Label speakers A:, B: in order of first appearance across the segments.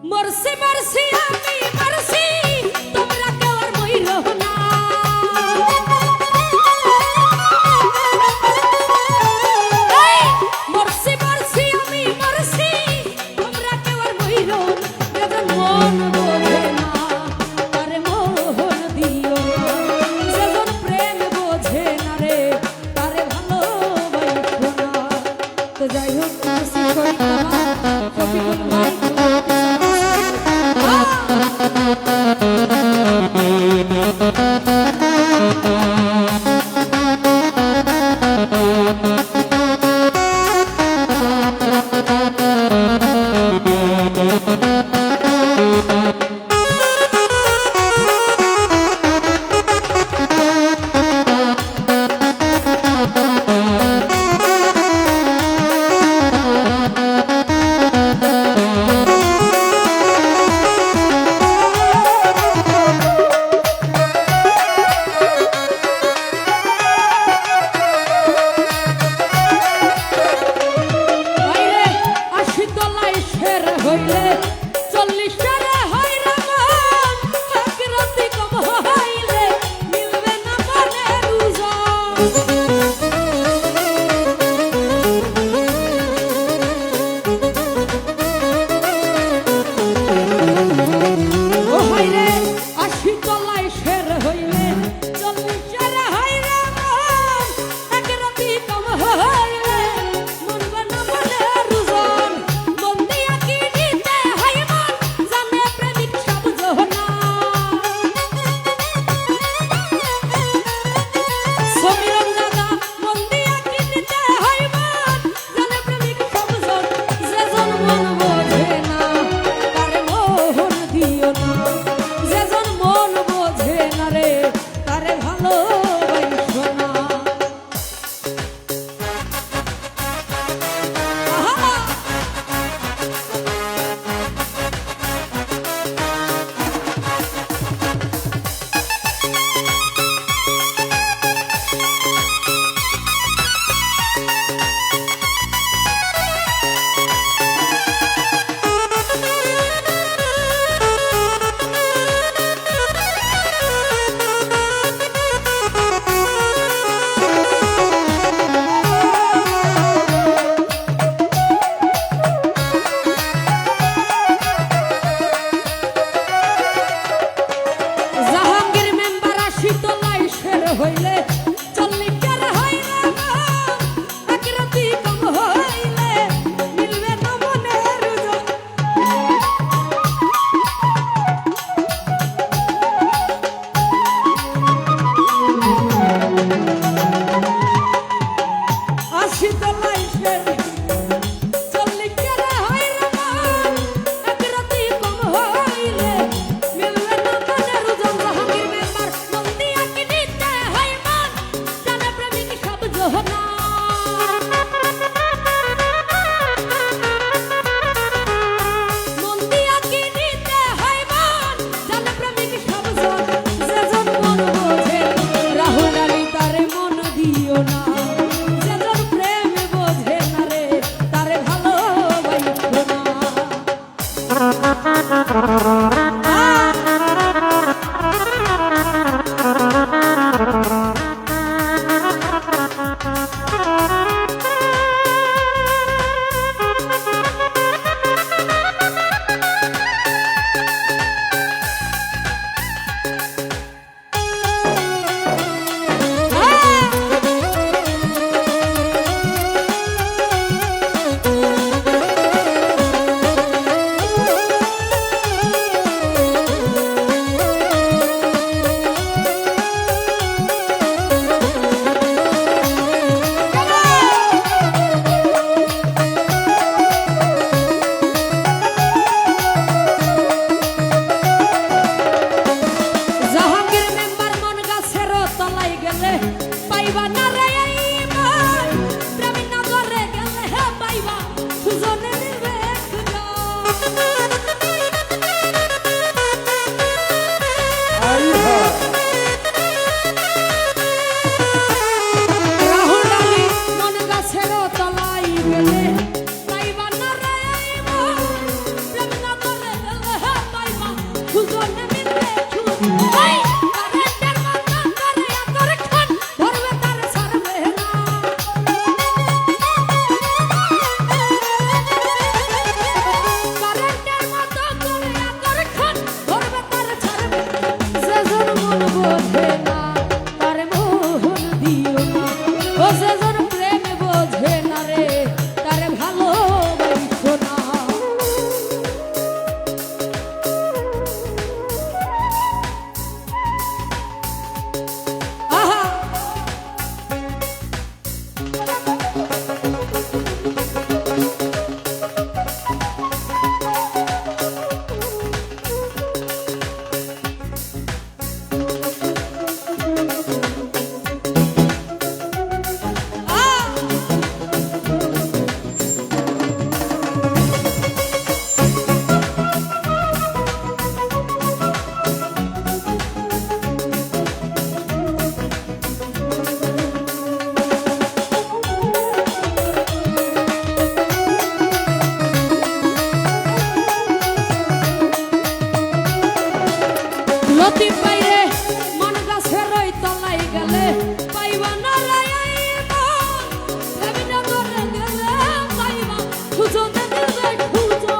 A: মরছি মরছি আমি মরছি তোমরা কেউ আর মইরো না। মরছি মরছি আমি মরছি তোমরা কেউ আর মইরো না। যেজন মন বোঝে না তারে মোহন দিও না, যেজন প্রেম বোঝে না রে তারে ভালোবাসো না। তো যাই হোক খুশি করি তোমার শফিকুল ভাই হইলে 40 টারে হইরা মন, এক রাতি কম হইলে মিলবে না মনের ওজন। ও হইরে 80 তলায় শের হইলে 40 টারে হইরা মন, এক রাতি কম হইলে মিলবে না মনের ওজন। হইলে 40 টারে হইরা মন, এক রাতি কম হইলে মিলবে না মনের ওজন। আশি তলায় শের 40 টারে হইরা মন, এক রাতি কম হইলে মিলবে না মনের ওজন। জাহাঙ্গীর মেম্বার মন দিয়া কি নিতে হয় মন, জানে প্রেমিক সব জোহনা। মন দিয়া কি নিতে হয় মন, জানে প্রেমিক সব জন। যেজন মন বোঝে রাহুল আলী তারে মন দিও না, যেজন প্রেম বোঝে না রে তারে ভালোবাসো না। লতিফ বাইরে মন গাছের ওই তলায় গেলে পাইবা না রাইবা রবীন্দ্রনাথে গেলে পাইবা খুঁজো দেখবে খুঁজো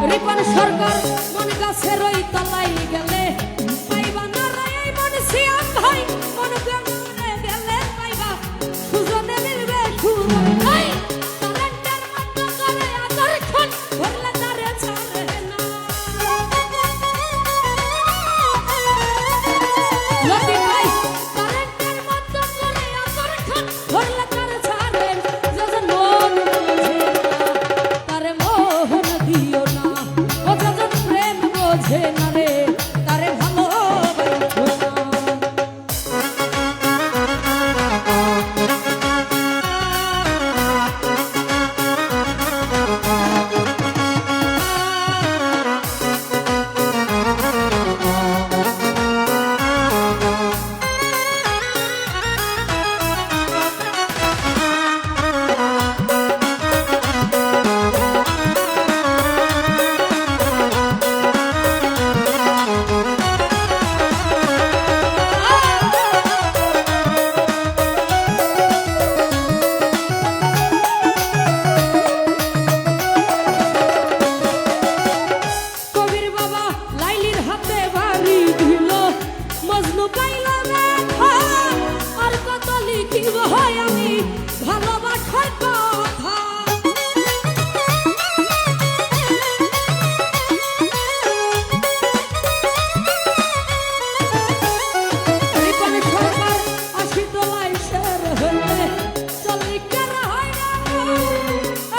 A: রিপন সরকার মন গাছের ওই তলায় গেলে পাইবা না রাই মন সিয়াম ভাই মন গাছে গেলে পাইবা খুঁজো দেখবে খুঁজো এই কারেন্টের মতো করে আদরক্ষণ ভরলে তারে ছাড়ে না লতিফ ভাই কারেন্টের মতো করে আদরক্ষণ ভরলে তারে ছাড়ে যজন মন বোঝে তারে মোহন দিও না ও যজন প্রেম বোঝে না রে তারে ভালোবাসো না কবির বাবা লাইলির হাতে বাড়ি দিল মজনু পাইল দেখা আর কত লিখিব হয় আমি ভালোবাসার কথা রিপন সরকার আশি তোলাই শের হইলে চল্লিকের হয় না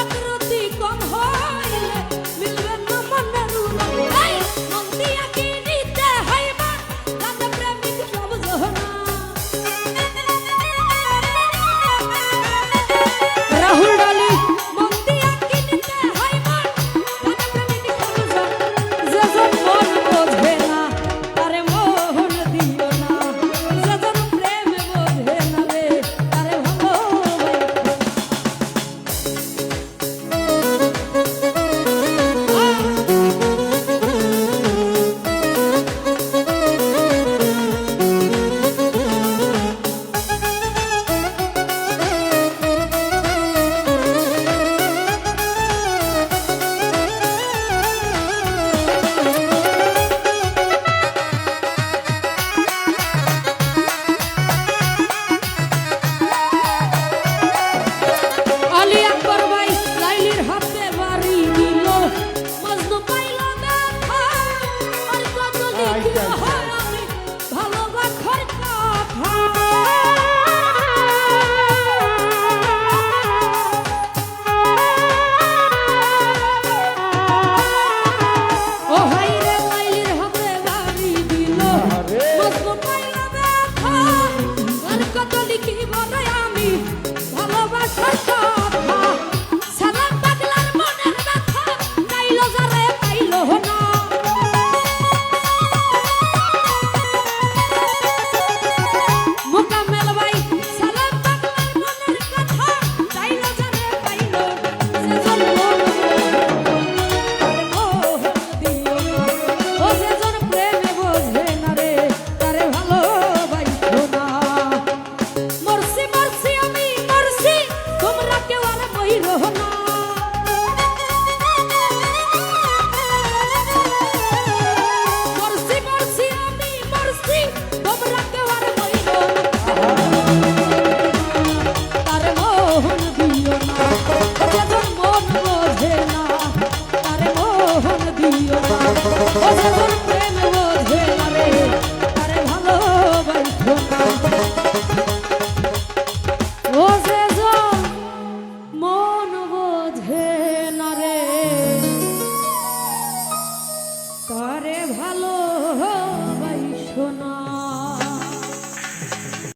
A: আকৃতি কম হইলে মিলবে না মনের উড়ন এই মন দিয়া কি নিতে হইবা রাধা প্রেমিক সব জহনা রাহুল ডালি মন দিয়া কি নিতে হইবা রাধা প্রেমিক সব জহনা যজন মন বোঝে না তারে মোহন দিও না যজন প্রেম বোঝে না রে তারে ভালোবাসো আলী আকবর ভাই লাইলির হাতে বাড়ি দিল মজনু পাইল দেখা আর কত লিখিব হয় আমি ভালোবাসার কথা ও হাই রে লাইলির হাতে বাড়ি দিল মজনু পাইল দেখা আর কত লিখিব রে আমি ভালোবাসার কথা সালাম পাগলার মনের ব্যথা গাইল যারে পাইল না মোকাম্মেল ভাই সালাম পাগলার মনের কথা গাইল যারে পাইল সেজন মন দিও না ও সেজন প্রেমে বোঝে না রে তারে ভালোবাসো না মরছি মরছি আমি মরছি তোমরা কেউ আর মইরো না মরছি মরছি আমি মরছি তোমরা কেউ আর মইরো তারে মোহন দিও না যজন মন বোঝে না তারে মোহন দিও না ও যজন প্রেম বোঝে না রে তারে ভালোবাসো না